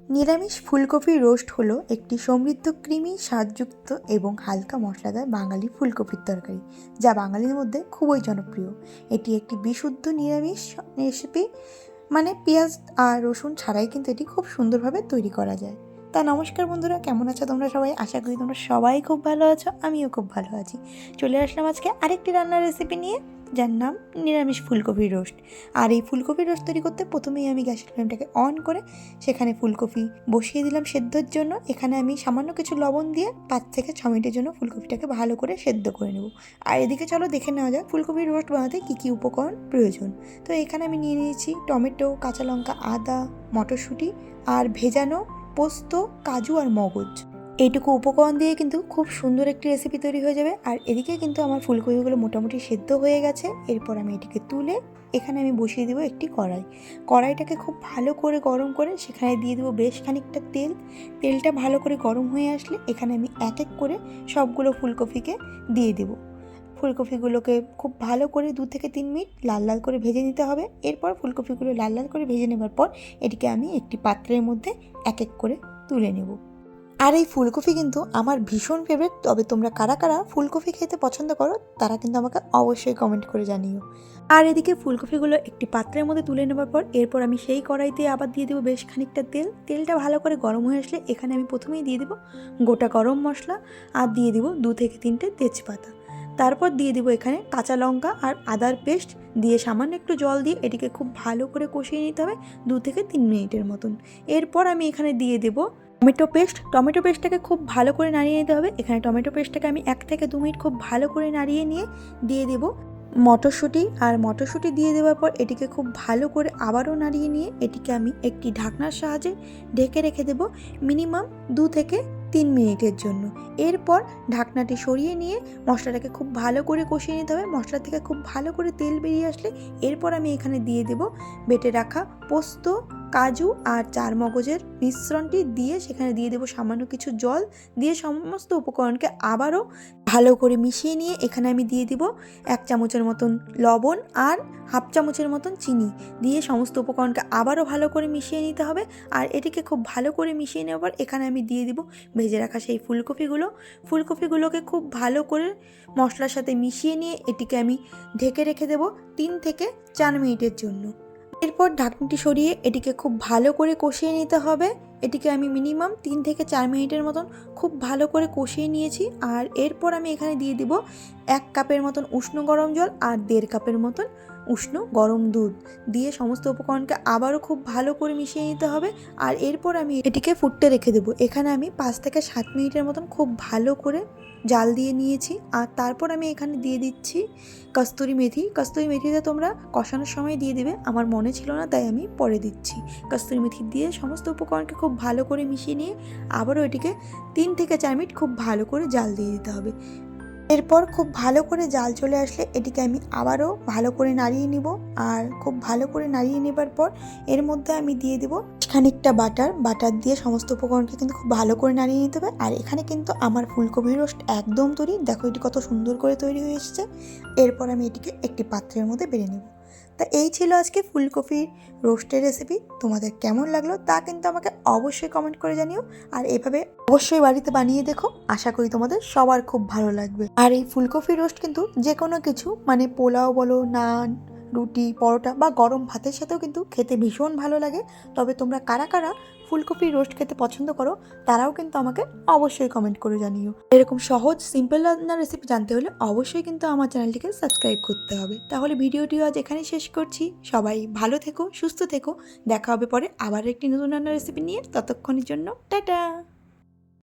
নিরামিষ ফুলকপি রোস্ট হলো একটি সমৃদ্ধ ক্রিমি স্বাদযুক্ত এবং হালকা মশলাদার বাঙালি ফুলকপির তরকারি, যা বাঙালির মধ্যে খুবই জনপ্রিয়। এটি একটি বিশুদ্ধ নিরামিষ রেসিপি, মানে পেঁয়াজ আর রসুন ছাড়াই কিন্তু এটি খুব সুন্দরভাবে তৈরি করা যায়। তা নমস্কার বন্ধুরা, কেমন আছো তোমরা সবাই? আশা করি তোমরা সবাই খুব ভালো আছো, আমিও খুব ভালো আছি। চলে আসলাম আজকে আরেকটি রান্নার রেসিপি নিয়ে, যার নাম নিরামিষ ফুলকপি রোস্ট। আর এই ফুলকপি রোস্ট তৈরি করতে প্রথমেই আমি গ্যাসের ফ্লেমটাকে অন করে সেখানে ফুলকপি বসিয়ে দিলাম সেদ্ধর জন্য। এখানে আমি সামান্য কিছু লবণ দিয়ে 5 থেকে 6 মিনিটের জন্য ফুলকপিটাকে ভালো করে সেদ্ধ করে নেব। আর এদিকে চলো দেখে নেওয়া যাক ফুলকপির রোস্ট বানাতে কী কী উপকরণ প্রয়োজন। তো এখানে আমি নিয়ে নিয়েছি টমেটো, কাঁচা লঙ্কা, আদা, মটরশুঁটি আর ভেজানো পোস্ত, কাজু আর মগজ। এইটুকু উপকরণ দিয়ে কিন্তু খুব সুন্দর একটি রেসিপি তৈরি হয়ে যাবে। আর এদিকে কিন্তু আমার ফুলকপিগুলো মোটামুটি সেদ্ধ হয়ে গেছে। এরপর আমি এটিকে তুলে এখানে আমি বসিয়ে দেবো একটি কড়াইটাকে খুব ভালো করে গরম করে সেখানে দিয়ে দেবো বেশ খানিকটা তেলটা ভালো করে গরম হয়ে আসলে এখানে আমি এক এক করে সবগুলো ফুলকপিকে দিয়ে দেবো। ফুলকপিগুলোকে খুব ভালো করে 2 থেকে 3 মিনিট লাল লাল করে ভেজে নিতে হবে। এরপর ফুলকপিগুলো লাল লাল করে ভেজে নেবার পর এটিকে আমি একটি পাত্রের মধ্যে এক এক করে তুলে নেব। আর এই ফুলকপি কিন্তু আমার ভীষণ ফেভারিট। তবে তোমরা কারা কারা ফুলকপি খেতে পছন্দ করো তারা কিন্তু আমাকে অবশ্যই কমেন্ট করে জানিও। আর এদিকে ফুলকপিগুলো একটি পাত্রের মধ্যে তুলে নেবার পর এরপর আমি সেই কড়াইতে আবার দিয়ে দেবো বেশ খানিকটা তেলটা ভালো করে গরম হয়ে আসলে এখানে আমি প্রথমেই দিয়ে দেবো গোটা গরম মশলা আর দিয়ে দেবো 2 থেকে 3টে তেজপাতা। তারপর দিয়ে দেবো এখানে কাঁচা লঙ্কা আর আদার পেস্ট দিয়ে সামান্য একটু জল দিয়ে এটিকে খুব ভালো করে কষিয়ে নিতে হবে 2 থেকে 3 মিনিটের মতন। এরপর আমি এখানে দিয়ে দেবো টমেটো পেস্টটাকে খুব ভালো করে নাড়িয়ে নিতে হবে। এখানে টমেটো পেস্টটাকে আমি 1 থেকে 2 মিনিট খুব ভালো করে নাড়িয়ে নিয়ে দিয়ে দেবো মটরশুঁটি দিয়ে দেওয়ার পর এটিকে খুব ভালো করে আবারও নাড়িয়ে নিয়ে এটিকে আমি একটি ঢাকনার সাহায্যে ঢেকে রেখে দেবো মিনিমাম 2 থেকে 3 মিনিটের জন্য। এরপর ঢাকনাটি সরিয়ে নিয়ে মশলাটাকে খুব ভালো করে কষিয়ে নিতে হবে। মশলা থেকে খুব ভালো করে তেল বেরিয়ে আসলে এরপর আমি এখানে দিয়ে দেবো বেটে রাখা পোস্ত, কাজু আর চারমগজের মিশ্রণটি দিয়ে সেখানে দিয়ে দেবো সামান্য কিছু জল দিয়ে সমস্ত উপকরণকে আবারও ভালো করে মিশিয়ে নিয়ে এখানে আমি দিয়ে দিব 1 চামচের মতন লবণ আর হাফ চামচের মতন চিনি দিয়ে সমস্ত উপকরণকে আবারও ভালো করে মিশিয়ে নিতে হবে। আর এটিকে খুব ভালো করে মিশিয়ে নেওয়ার পর এখানে আমি দিয়ে দিব ভেজে রাখা সেই ফুলকপিগুলোকে খুব ভালো করে মশলার সাথে মিশিয়ে নিয়ে এটিকে আমি ঢেকে রেখে দেবো 3 থেকে 4 মিনিটের জন্য। এরপর ঢাকনাটি সরিয়ে এটিকে খুব ভালো করে কষিয়ে নিতে হবে। এটিকে আমি মিনিমাম 3 থেকে 4 মিনিটের মতন খুব ভালো করে কষিয়ে নিয়েছি। আর এরপর আমি এখানে দিয়ে দিব 1 কাপের মতন উষ্ণ গরম জল আর 1.5 কাপের মতন উষ্ণ গরম দুধ দিয়ে সমস্ত উপকরণকে আবারও খুব ভালো করে মিশিয়ে নিতে হবে। আর এরপর আমি এটিকে ফুটতে রেখে দেবো। এখানে আমি 5 থেকে 7 মিনিটের মতন খুব ভালো করে জাল দিয়ে নিয়েছি। আর তারপর আমি এখানে দিয়ে দিচ্ছি কস্তুরি মেথিটা তোমরা কষানোর সময় দিয়ে দেবে, আমার মনে ছিল না তাই আমি পরে দিচ্ছি। কস্তুরি মেথি দিয়ে সমস্ত উপকরণকে খুব ভালো করে মিশিয়ে নিয়ে আবারও এটিকে 3 থেকে 4 মিনিট খুব ভালো করে জাল দিয়ে দিতে হবে। এরপর খুব ভালো করে জাল চলে আসলে এটিকে আমি আবারও ভালো করে নাড়িয়ে নিব। আর খুব ভালো করে নাড়িয়ে নেবার পর এর মধ্যে আমি দিয়ে দেবো খানিকটা বাটার দিয়ে সমস্ত উপকরণকে কিন্তু খুব ভালো করে নাড়িয়ে নিতে হবে। আর এখানে কিন্তু আমার ফুলকপি রোস্ট একদম তৈরি। দেখো এটি কত সুন্দর করে তৈরি হয়ে এসেছে। এরপর আমি এটিকে একটি পাত্রের মধ্যে বেড়ে নেব। তা এই ছিল আজকে ফুলকপির রোস্টের রেসিপি। তোমাদের কেমন লাগলো তা কিন্তু আমাকে অবশ্যই কমেন্ট করে জানিও। আর এভাবে অবশ্যই বাড়িতে বানিয়ে দেখো, আশা করি তোমাদের সবার খুব ভালো লাগবে। আর এই ফুলকপি রোস্ট কিন্তু যে কোনো কিছু, মানে পোলাও বলো, নান, রুটি, পরোটা বা গরম ভাতের সাথেও কিন্তু খেতে ভীষণ ভালো লাগে। তবে তোমরা কারা কারা ফুলকপি রোস্ট খেতে পছন্দ করো তারাও কিন্তু আমাকে অবশ্যই কমেন্ট করে জানিও। এরকম সহজ সিম্পল রান্নার রেসিপি জানতে হলে অবশ্যই কিন্তু আমার চ্যানেলটিকে সাবস্ক্রাইব করতে হবে। তাহলে ভিডিওটিও আজ এখানেই শেষ করছি। সবাই ভালো থেকো, সুস্থ থেকো। দেখা হবে পরে আবার একটি নতুন রান্নার রেসিপি নিয়ে। ততক্ষণের জন্য টাটা।